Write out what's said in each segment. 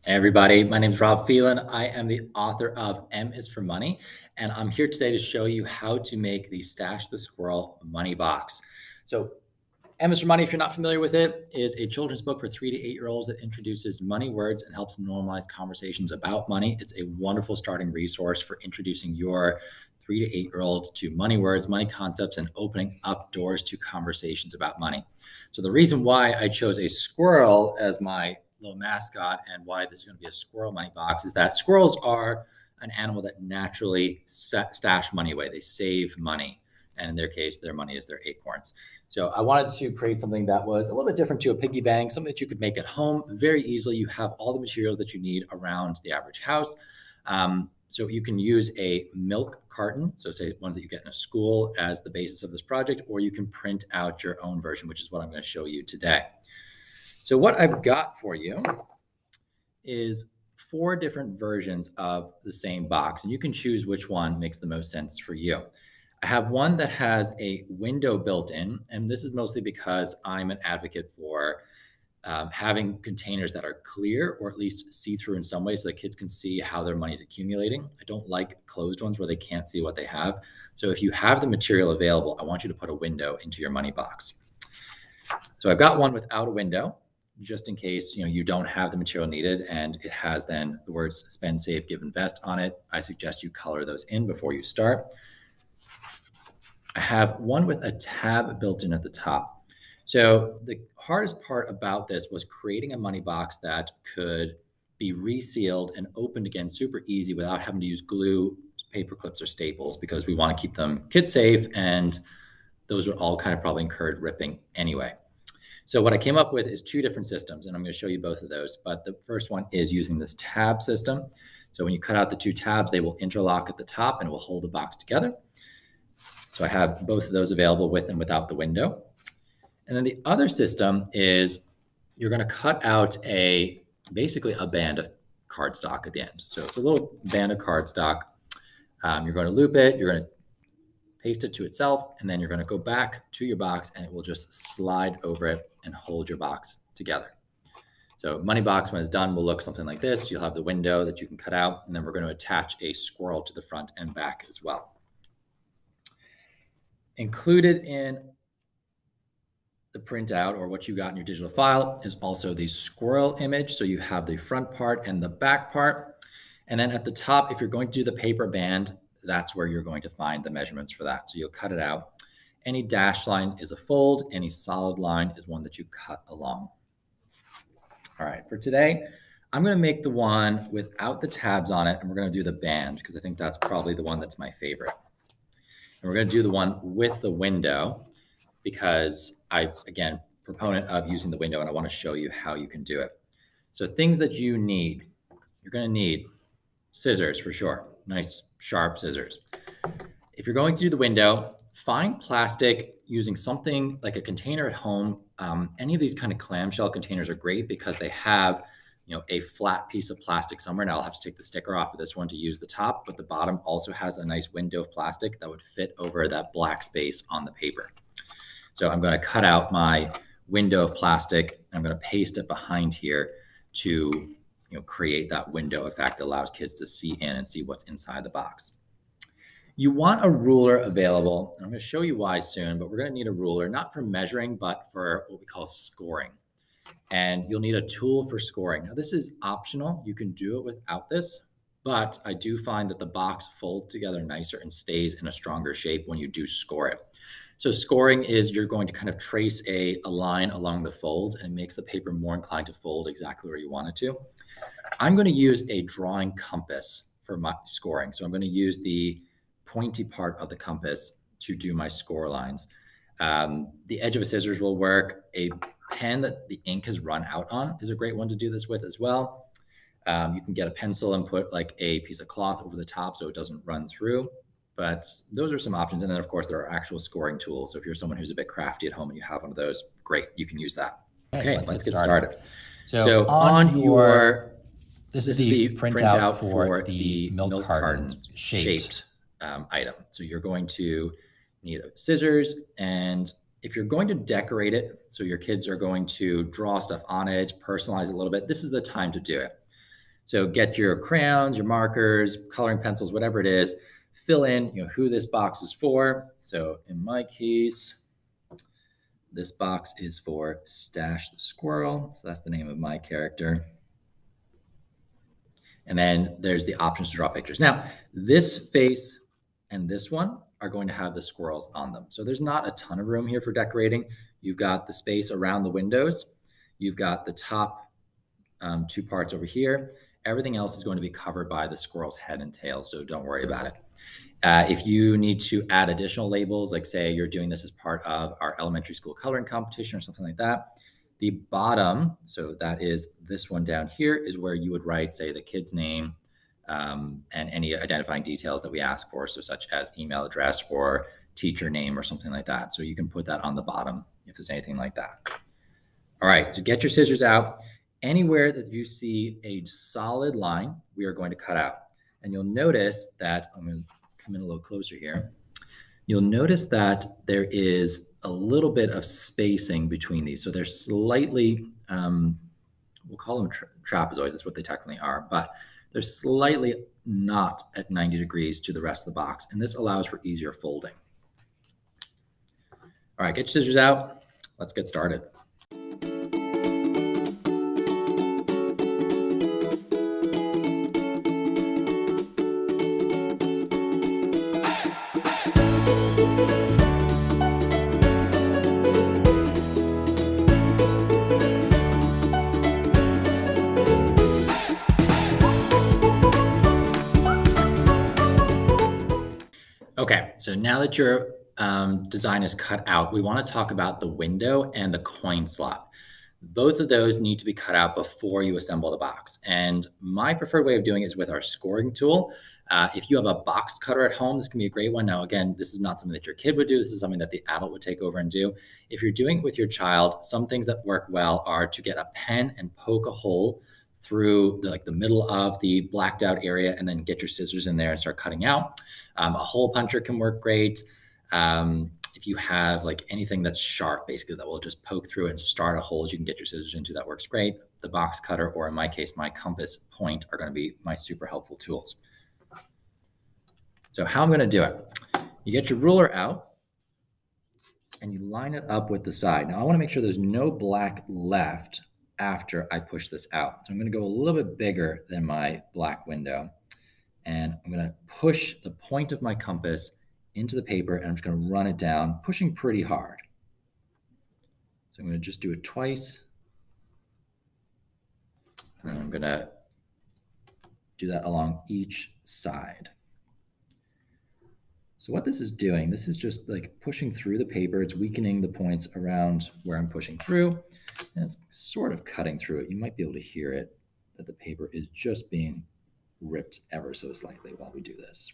Hey everybody, my name is Rob Phelan. I am the author of M is for Money, and I'm here today to show you how to make the Stash the Squirrel money box. So, M is for Money, if you're not familiar with it, is a children's book for 3 to 8-year-olds that introduces money words and helps normalize conversations about money. It's a wonderful starting resource for introducing your 3 to 8-year-old to money words, money concepts, and opening up doors to conversations about money. So the reason why I chose a squirrel as my little mascot and why this is going to be a squirrel money box is that squirrels are an animal that naturally stash money away. They save money. And in their case, their money is their acorns. So I wanted to create something that was a little bit different to a piggy bank, something that you could make at home very easily. You have all the materials that you need around the average house. So you can use a milk carton, so say ones that you get in a school as the basis of this project, or you can print out your own version, which is what I'm going to show you today. So what I've got for you is 4 different versions of the same box, and you can choose which one makes the most sense for you. I have one that has a window built in, and this is mostly because I'm an advocate for having containers that are clear or at least see-through in some way so that kids can see how their money is accumulating. I don't like closed ones where they can't see what they have. So if you have the material available, I want you to put a window into your money box. So I've got one without a window, just in case you don't have the material needed, and it has then the words spend, save, give, invest on it. I suggest you color those in before you start. I have one with a tab built in at the top. So the hardest part about this was creating a money box that could be resealed and opened again super easy without having to use glue, paper clips, or staples, because we want to keep them kid safe, and those are all kind of probably encourage ripping anyway. So what I came up with is 2 different systems, and I'm going to show you both of those. But the first one is using this tab system. So when you cut out the 2 tabs, they will interlock at the top and it will hold the box together. So I have both of those available with and without the window. And then the other system is you're going to cut out basically a band of cardstock at the end. So it's a little band of cardstock. You're going to loop it, you're going to paste it to itself, and then you're going to go back to your box and it will just slide over it and hold your box together. So money box, when it's done, will look something like this. You'll have the window that you can cut out, and then we're going to attach a squirrel to the front and back as well. Included in the printout, or what you got in your digital file, is also the squirrel image. So you have the front part and the back part. And then at the top, if you're going to do the paper band, that's where you're going to find the measurements for that. So you'll cut it out. Any dashed line is a fold. Any solid line is one that you cut along. All right, for today, I'm going to make the one without the tabs on it, and we're going to do the band because I think that's probably the one that's my favorite. And we're going to do the one with the window because again, proponent of using the window, and I want to show you how you can do it. So things that you need, you're going to need scissors for sure, nice sharp scissors. If you're going to do the window, find plastic using something like a container at home. Any of these kind of clamshell containers are great because they have a flat piece of plastic somewhere. Now I'll have to take the sticker off of this one to use the top, but the bottom also has a nice window of plastic that would fit over that black space on the paper. So I'm going to cut out my window of plastic. I'm going to paste it behind here to create that window effect that allows kids to see in and see what's inside the box. You want a ruler available. I'm going to show you why soon, but we're going to need a ruler, not for measuring, but for what we call scoring. And you'll need a tool for scoring. Now, this is optional. You can do it without this, but I do find that the box folds together nicer and stays in a stronger shape when you do score it. So scoring is you're going to kind of trace a line along the folds, and it makes the paper more inclined to fold exactly where you want it to. I'm going to use a drawing compass for my scoring. So I'm going to use the pointy part of the compass to do my score lines. The edge of a scissors will work. A pen that the ink has run out on is a great one to do this with as well. You can get a pencil and put like a piece of cloth over the top so it doesn't run through. But those are some options. And then, of course, there are actual scoring tools. So if you're someone who's a bit crafty at home and you have one of those, great, you can use that. Okay, let's get started. So on your, this is the printout for the milk carton shaped item. So you're going to need scissors, and if you're going to decorate it, so your kids are going to draw stuff on it, personalize it a little bit, this is the time to do it. So get your crayons, your markers, coloring pencils, whatever it is, fill in, who this box is for. So in my case, this box is for Stash the Squirrel. So that's the name of my character. And then there's the options to draw pictures. Now, this face and this one are going to have the squirrels on them. So there's not a ton of room here for decorating. You've got the space around the windows. You've got the top 2 parts over here. Everything else is going to be covered by the squirrel's head and tail, so don't worry about it. If you need to add additional labels, like say you're doing this as part of our elementary school coloring competition or something like that, the bottom, so that is this one down here, is where you would write, say, the kid's name and any identifying details that we ask for, so such as email address or teacher name or something like that. So you can put that on the bottom if there's anything like that. All right, so get your scissors out. Anywhere that you see a solid line, we are going to cut out. And you'll notice that, I'm going to come in a little closer here. You'll notice that there is a little bit of spacing between these. So they're slightly, we'll call them trapezoids, that's what they technically are, but they're slightly not at 90 degrees to the rest of the box. And this allows for easier folding. All right, get your scissors out. Let's get started. Okay, so now that your design is cut out, we want to talk about the window and the coin slot. Both of those need to be cut out before you assemble the box. And my preferred way of doing it is with our scoring tool. If you have a box cutter at home, this can be a great one. Now, again, this is not something that your kid would do. This is something that the adult would take over and do. If you're doing it with your child, some things that work well are to get a pen and poke a hole through the middle of the blacked out area and then get your scissors in there and start cutting out. A hole puncher can work great. If you have anything that's sharp, basically, that will just poke through and start a hole you can get your scissors into, that works great. The box cutter, or in my case, my compass point, are going to be my super helpful tools. So how I'm going to do it, you get your ruler out and you line it up with the side. Now I want to make sure there's no black left after I push this out. So I'm going to go a little bit bigger than my black window, and I'm going to push the point of my compass into the paper, and I'm just going to run it down, pushing pretty hard. So I'm going to just do it twice, and then I'm going to do that along each side. So what this is doing, this is just pushing through the paper. It's weakening the points around where I'm pushing through, and it's sort of cutting through it. You might be able to hear it, that the paper is just being ripped ever so slightly while we do this.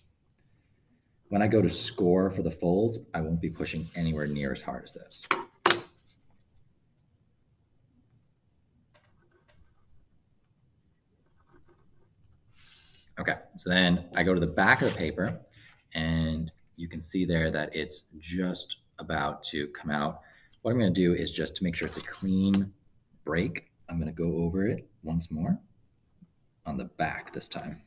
When I go to score for the folds, I won't be pushing anywhere near as hard as this. Okay, so then I go to the back of the paper, and you can see there that it's just about to come out. What I'm going to do is, just to make sure it's a clean break, I'm going to go over it once more on the back this time.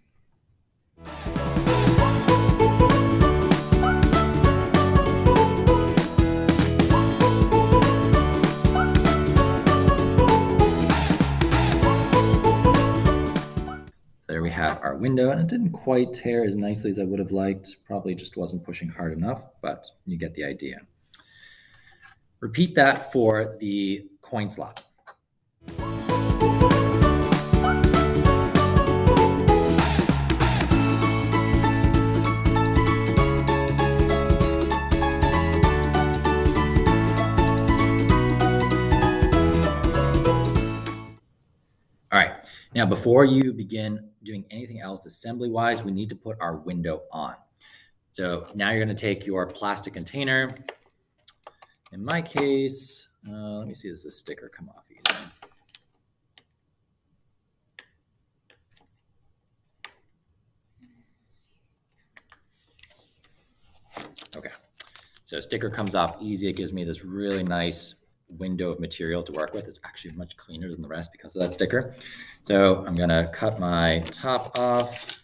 There we have our window, and it didn't quite tear as nicely as I would have liked. Probably just wasn't pushing hard enough, but you get the idea. Repeat that for the coin slot. All right, now before you begin doing anything else assembly-wise, we need to put our window on. So now you're going to take your plastic container. In my case, let me see, does this sticker come off easy? Okay, so sticker comes off easy. It gives me this really nice window of material to work with. It's actually much cleaner than the rest because of that sticker. So I'm gonna cut my top off.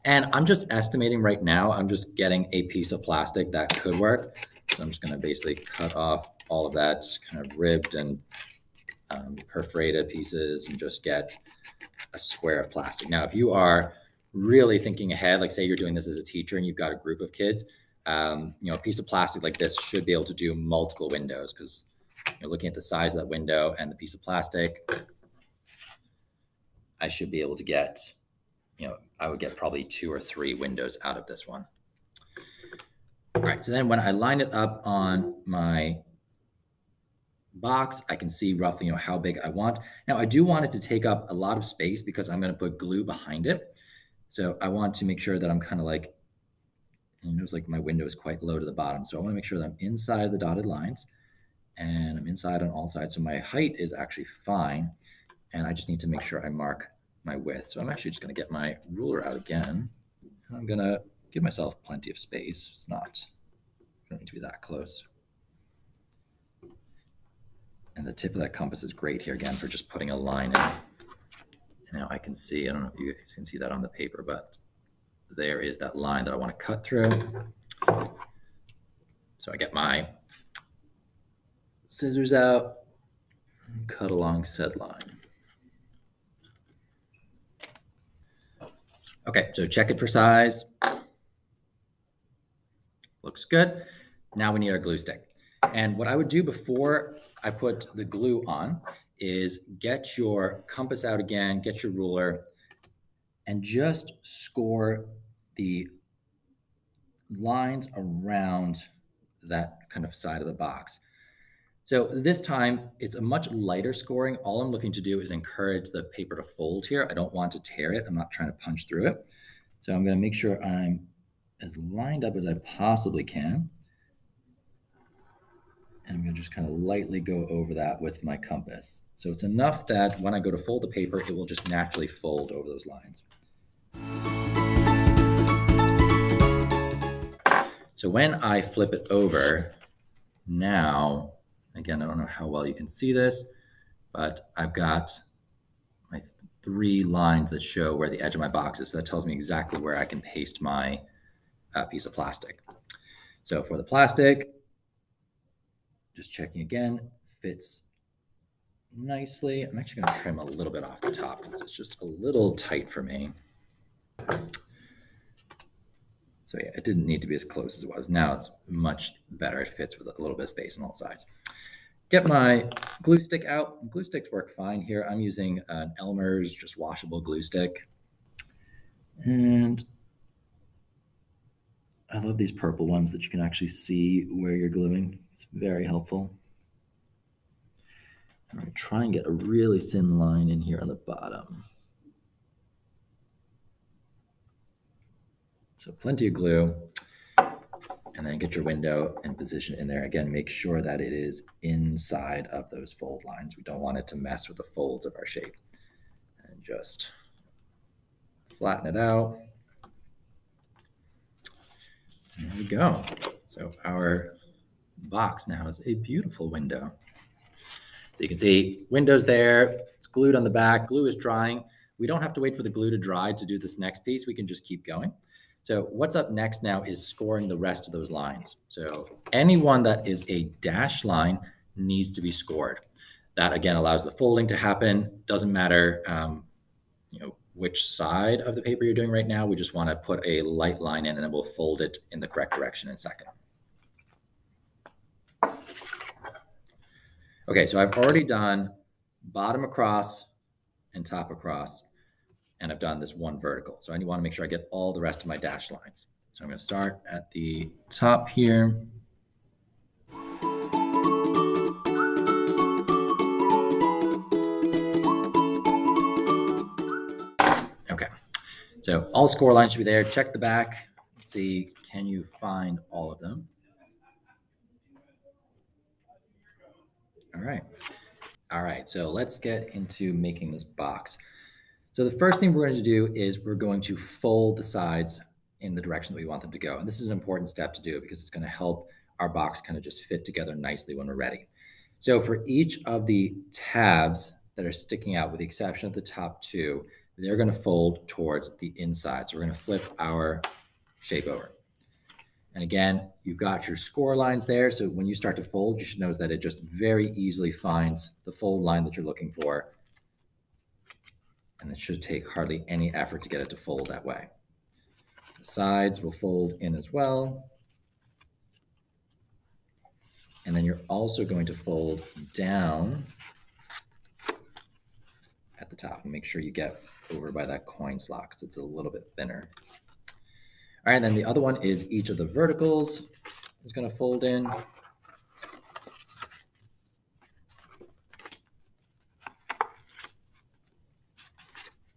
And I'm just estimating right now, I'm just getting a piece of plastic that could work. So I'm just gonna basically cut off all of that kind of ribbed and perforated pieces and just get a square of plastic. Now, if you are really thinking ahead, like say you're doing this as a teacher and you've got a group of kids, a piece of plastic like this should be able to do multiple windows because you're looking at the size of that window and the piece of plastic. I should be able to get, I would get probably 2 or 3 windows out of this one. All right, so then when I line it up on my box, I can see roughly, how big I want. Now, I do want it to take up a lot of space because I'm going to put glue behind it. So I want to make sure that I'm kind of like, it's like my window is quite low to the bottom. So I want to make sure that I'm inside the dotted lines and I'm inside on all sides. So my height is actually fine. And I just need to make sure I mark my width. So I'm actually just going to get my ruler out again. I'm going to give myself plenty of space. It's not, I don't need to be that close. And the tip of that compass is great here again for just putting a line in. Now I can see, I don't know if you guys can see that on the paper, but there is that line that I want to cut through. So I get my scissors out and cut along said line. Okay, so check it for size. Looks good. Now we need our glue stick. And what I would do before I put the glue on is get your compass out again, get your ruler, and just score the lines around that kind of side of the box. So this time it's a much lighter scoring. All I'm looking to do is encourage the paper to fold here. I don't want to tear it. I'm not trying to punch through it. So I'm going to make sure I'm as lined up as I possibly can. And I'm going to just kind of lightly go over that with my compass. So it's enough that when I go to fold the paper, it will just naturally fold over those lines. So when I flip it over, now, again, I don't know how well you can see this, but I've got my 3 lines that show where the edge of my box is. So that tells me exactly where I can paste my piece of plastic. So for the plastic, just checking again, fits nicely. I'm actually going to trim a little bit off the top because it's just a little tight for me. So yeah, it didn't need to be as close as it was. Now it's much better. It fits with a little bit of space on all sides. Get my glue stick out. Glue sticks work fine here. I'm using an Elmer's just washable glue stick. And I love these purple ones that you can actually see where you're gluing. It's very helpful. I'm going to try and get a really thin line in here on the bottom. So plenty of glue. And then get your window and position it in there. Again, make sure that it is inside of those fold lines. We don't want it to mess with the folds of our shape. And just flatten it out. There we go. So our box now has a beautiful window. So you can see windows there. It's glued on the back. Glue is drying. We don't have to wait for the glue to dry to do this next piece. We can just keep going. So what's up next now is scoring the rest of those lines. So anyone that is a dashed line needs to be scored. That again allows the folding to happen. Doesn't matter, which side of the paper you're doing right now. We just want to put a light line in and then we'll fold it in the correct direction in a second. Okay, so I've already done bottom across and top across, and I've done this one vertical. So I want to make sure I get all the rest of my dashed lines. So I'm going to start at the top here. Okay, so all score lines should be there. Check the back. Let's see, can you find all of them? All right, so let's get into making this box. So the first thing we're going to do is we're going to fold the sides in the direction that we want them to go. And this is an important step to do because it's going to help our box kind of just fit together nicely when we're ready. So for each of the tabs that are sticking out, with the exception of the top two, they're going to fold towards the inside. So we're going to flip our shape over. And again, you've got your score lines there. So when you start to fold, you should notice that it just very easily finds the fold line that you're looking for. And it should take hardly any effort to get it to fold that way. The sides will fold in as well. And then you're also going to fold down at the top and make sure you get over by that coin slot because it's a little bit thinner. All right, and then the other one is each of the verticals is going to fold in.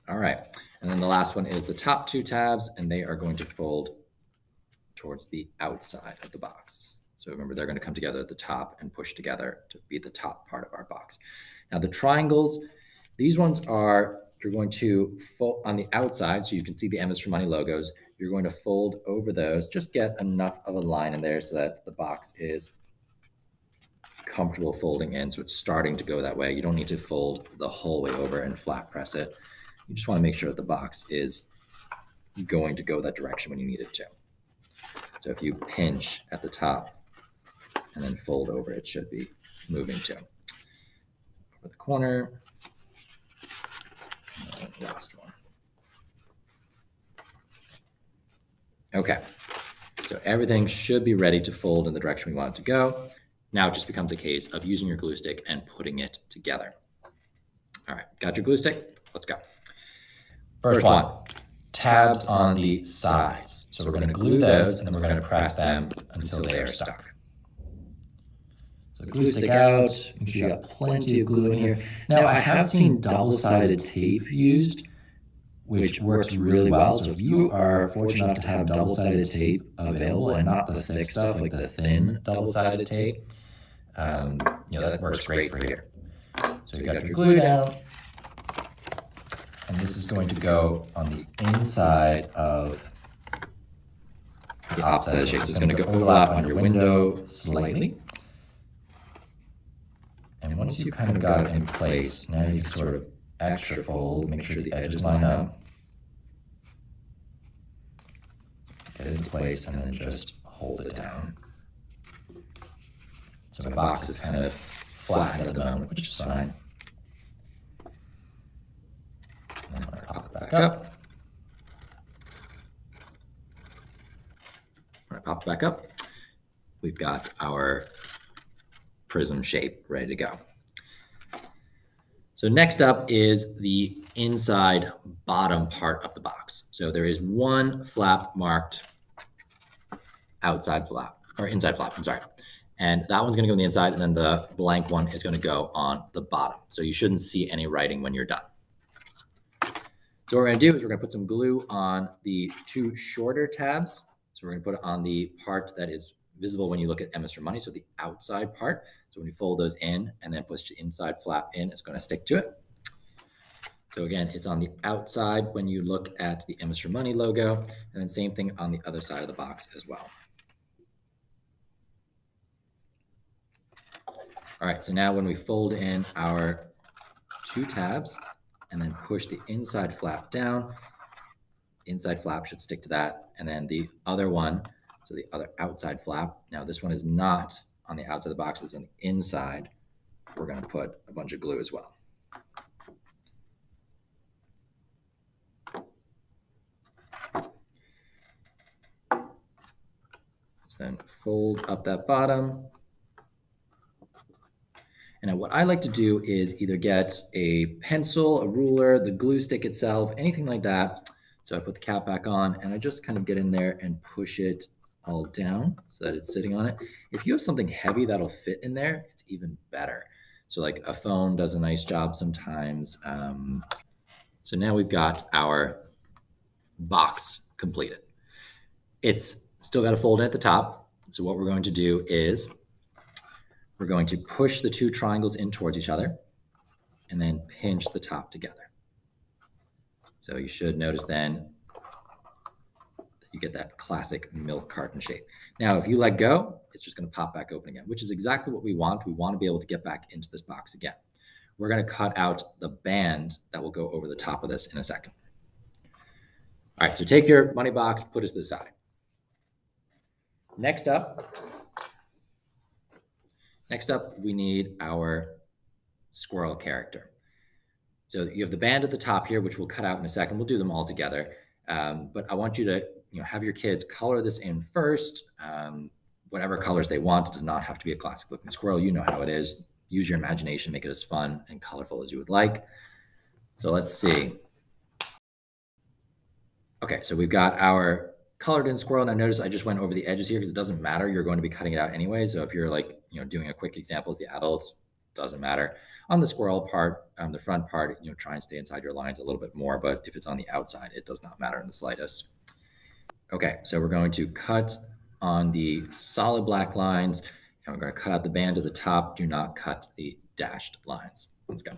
All right, and then the last one is the top two tabs, and they are going to fold towards the outside of the box. So remember, they're going to come together at the top and push together to be the top part of our box. Now the triangles, these ones are, you're going to fold on the outside, so you can see the M is for Money logos. You're going to fold over those, just get enough of a line in there so that the box is comfortable folding in. So it's starting to go that way. You don't need to fold the whole way over and flat press it. You just want to make sure that the box is going to go that direction when you need it to. So if you pinch at the top and then fold over, it should be moving to. Over the corner. And the last one. Okay, so everything should be ready to fold in the direction we want it to go. Now it just becomes a case of using your glue stick and putting it together. All right, got your glue stick? Let's go. First one, tabs on the sides. So we're going to glue those and then we're going to press them until they are stuck. So glue stick out, make sure you got plenty of glue in here. Now I have seen double-sided tape used, which works really well. So if you are fortunate enough to have double-sided tape available and not the thick stuff, like the thin double-sided tape, that works great for here. So you got your glue down, and this is going to go on the inside of the opposite shape. So it's going to go overlap on your window slightly. And once you kind of got it in place, now you can sort of extra fold, make sure the edges line up. Get it in place and then just hold it down. So my box is kind of flattened at the moment, which is fine. And then I pop it back up. When I pop it back up, we've got our prism shape ready to go. So next up is the inside bottom part of the box. So there is one flap marked outside flap, or inside flap, I'm sorry. And that one's gonna go on the inside, and then the blank one is gonna go on the bottom. So you shouldn't see any writing when you're done. So what we're gonna do is we're gonna put some glue on the two shorter tabs. So we're gonna put it on the part that is visible when you look at M is for Money, so the outside part. So when you fold those in and then push the inside flap in, it's going to stick to it. So again, it's on the outside when you look at the M is for Money logo, and then same thing on the other side of the box as well. All right, so now when we fold in our two tabs and then push the inside flap down, inside flap should stick to that. And then the other one, so the other outside flap, now this one is not on the outside of the box, is on the inside. We're going to put a bunch of glue as well. So then fold up that bottom. And now what I like to do is either get a pencil, a ruler, the glue stick itself, anything like that. So I put the cap back on and I just kind of get in there and push it all down so that it's sitting on it. If you have something heavy that'll fit in there, it's even better. So like a phone does a nice job sometimes. So now we've got our box completed. It's still got to fold in at the top. So what we're going to do is we're going to push the two triangles in towards each other and then pinch the top together. So you should notice then the you get that classic milk carton shape. Now, if you let go, it's just going to pop back open again, which is exactly what we want. We want to be able to get back into this box again. We're going to cut out the band that will go over the top of this in a second. All right, so take your money box, put it to the side. Next up, we need our squirrel character. So you have the band at the top here, which we'll cut out in a second. We'll do them all together. But I want you to have your kids color this in first. Whatever colors they want. It does not have to be a classic looking squirrel. You know how it is. Use your imagination, make it as fun and colorful as you would like. So let's see. Okay, so we've got our colored in squirrel. Now notice I just went over the edges here because it doesn't matter. You're going to be cutting it out anyway. So if you're like, doing a quick example as the adults, doesn't matter. On the squirrel part, the front part, try and stay inside your lines a little bit more, but if it's on the outside, it does not matter in the slightest. Okay, so we're going to cut on the solid black lines, and we're going to cut out the band at the top. Do not cut the dashed lines. Let's go.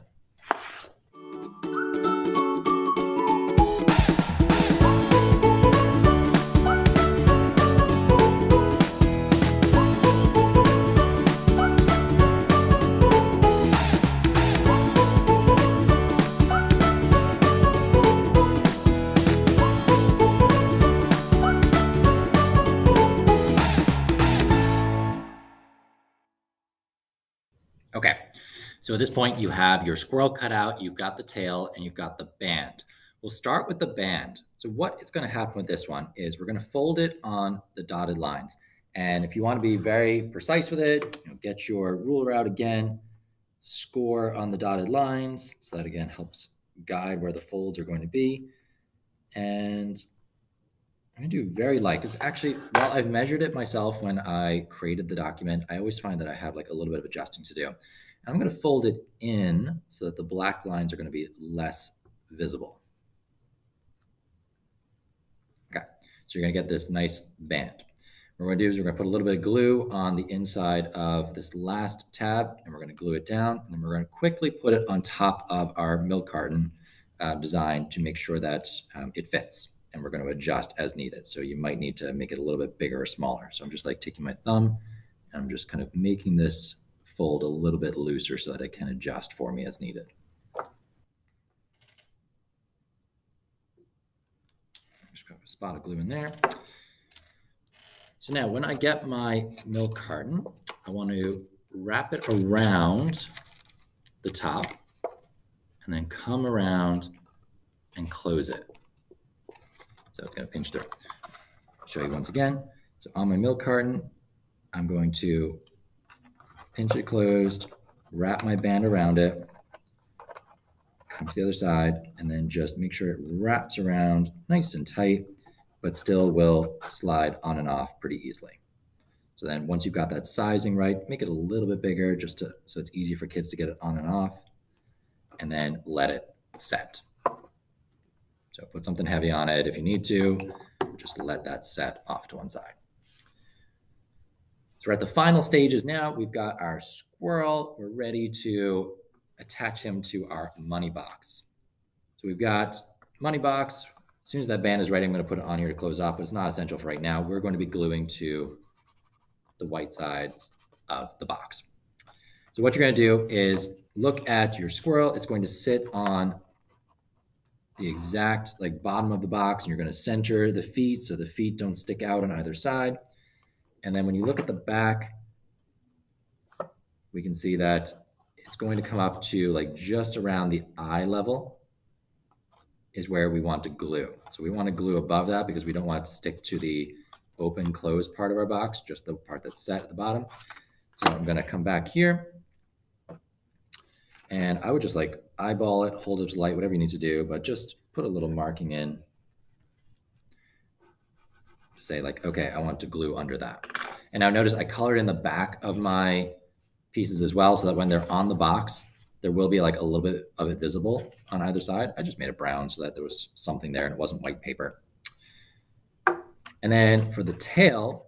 Okay, so at this point you have your squirrel cut out, you've got the tail, and you've got the band. We'll start with the band. So what is going to happen with this one is we're going to fold it on the dotted lines. And if you want to be very precise with it, get your ruler out again, score on the dotted lines. So that again helps guide where the folds are going to be. And I'm going to do very light because actually, while I've measured it myself when I created the document, I always find that I have like a little bit of adjusting to do. And I'm going to fold it in so that the black lines are going to be less visible. Okay, so you're going to get this nice band. What we're going to do is we're going to put a little bit of glue on the inside of this last tab, and we're going to glue it down, and then we're going to quickly put it on top of our milk carton design to make sure that it fits. And we're going to adjust as needed. So you might need to make it a little bit bigger or smaller. So I'm just like taking my thumb and I'm just kind of making this fold a little bit looser so that it can adjust for me as needed. Just put a spot of glue in there. So now when I get my milk carton, I want to wrap it around the top and then come around and close it. So it's going to pinch through. I'll show you once again. So on my milk carton, I'm going to pinch it closed, wrap my band around it, come to the other side, and then just make sure it wraps around nice and tight, but still will slide on and off pretty easily. So then once you've got that sizing right, make it a little bit bigger so it's easy for kids to get it on and off, and then let it set. So put something heavy on it if you need to, just let that set off to one side. So we're at the final stages now. We've got our squirrel. We're ready to attach him to our money box. So we've got money box. As soon as that band is ready, I'm going to put it on here to close off, but it's not essential for right now. We're going to be gluing to the white sides of the box. So what you're going to do is look at your squirrel. It's going to sit on the exact bottom of the box, and you're going to center the feet so the feet don't stick out on either side. And then when you look at the back, we can see that it's going to come up to just around the eye level is where we want to glue. So we want to glue above that because we don't want it to stick to the open close part of our box, just the part that's set at the bottom. So I'm going to come back here, and I would just eyeball it, hold it to light, whatever you need to do, but just put a little marking in to say okay, I want to glue under that. And now notice I colored in the back of my pieces as well, so that when they're on the box, there will be a little bit of it visible on either side. I just made it brown so that there was something there and it wasn't white paper. And then for the tail,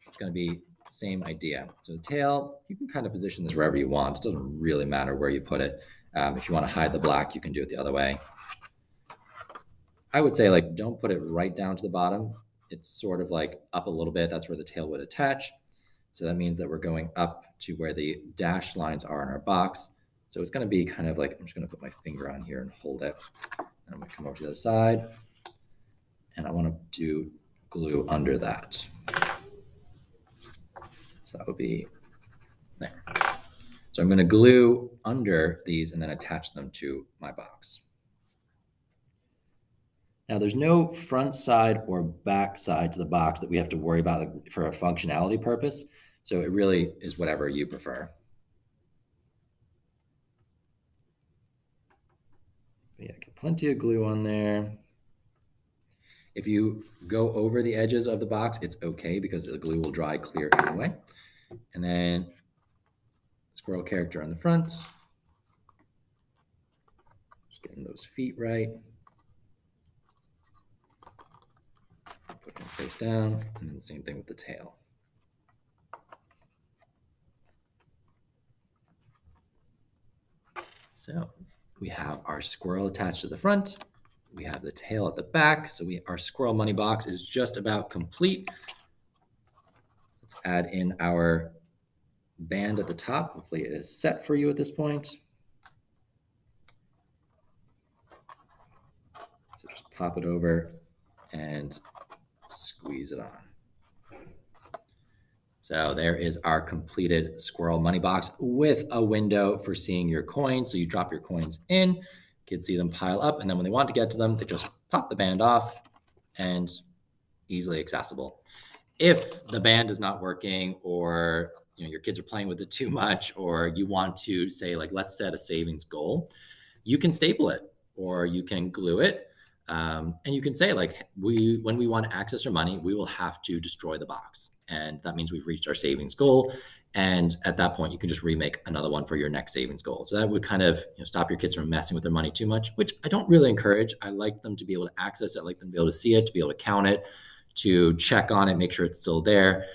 it's going to be the same idea. So the tail, you can kind of position this wherever you want. It doesn't really matter where you put it. If you want to hide the black, you can do it the other way. I would say don't put it right down to the bottom. it's sort of like up a little bit. That's where the tail would attach. So that means that we're going up to where the dashed lines are in our box. So it's going to be kind of like, I'm just going to put my finger on here and hold it. And I'm going to come over to the other side. And I want to do glue under that. So that would be there. So I'm going to glue under these and then attach them to my box. Now there's no front side or back side to the box that we have to worry about for a functionality purpose. So it really is whatever you prefer. But yeah, get plenty of glue on there. If you go over the edges of the box, it's okay because the glue will dry clear anyway. And then squirrel character on the front. Just getting those feet right. Put them face down, and then the same thing with the tail. So we have our squirrel attached to the front. We have the tail at the back. So our squirrel money box is just about complete. Let's add in our band at the top. Hopefully it is set for you at this point. So just pop it over and squeeze it on. So there is our completed squirrel money box with a window for seeing your coins. So you drop your coins in, kids see them pile up, and then when they want to get to them, they just pop the band off and easily accessible. If the band is not working, or your kids are playing with it too much, or you want to say, like, let's set a savings goal, you can staple it or you can glue it. And you can say, like, when we want to access our money, we will have to destroy the box. And that means we've reached our savings goal. And at that point, you can just remake another one for your next savings goal. So that would kind of stop your kids from messing with their money too much, which I don't really encourage. I like them to be able to access it. I like them to be able to see it, to be able to count it, to check on it, make sure it's still there.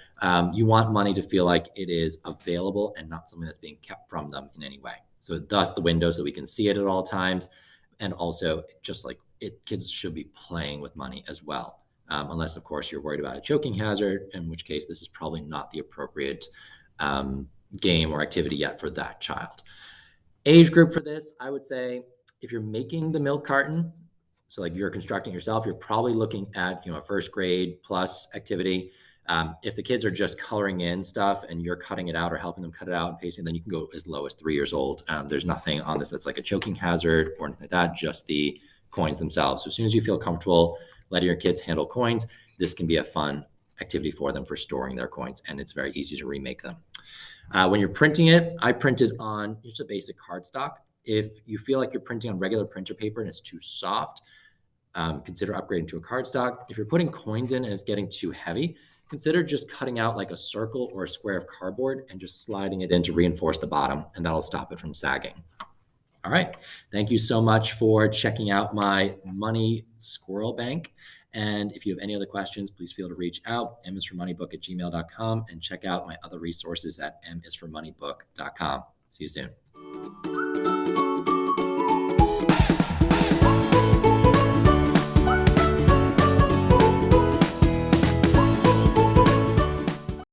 You want money to feel like it is available and not something that's being kept from them in any way. So thus the window, so we can see it at all times. And also, just like kids should be playing with money as well. Unless, of course, you're worried about a choking hazard, in which case this is probably not the appropriate game or activity yet for that child. Age group for this, I would say, if you're making the milk carton, so like you're constructing yourself, you're probably looking at a first grade plus activity. If the kids are just coloring in stuff and you're cutting it out or helping them cut it out and pasting, then you can go as low as 3 years old. There's nothing on this that's like a choking hazard or anything like that, just the coins themselves. So as soon as you feel comfortable letting your kids handle coins, this can be a fun activity for them for storing their coins, and it's very easy to remake them. When you're printing it, I printed on just a basic cardstock. If you feel like you're printing on regular printer paper and it's too soft, consider upgrading to a cardstock. If you're putting coins in and it's getting too heavy, consider just cutting out like a circle or a square of cardboard and just sliding it in to reinforce the bottom, and that'll stop it from sagging. All right. Thank you so much for checking out my money squirrel bank. And if you have any other questions, please feel to reach out, misformoneybook@gmail.com, and check out my other resources at misformoneybook.com. See you soon.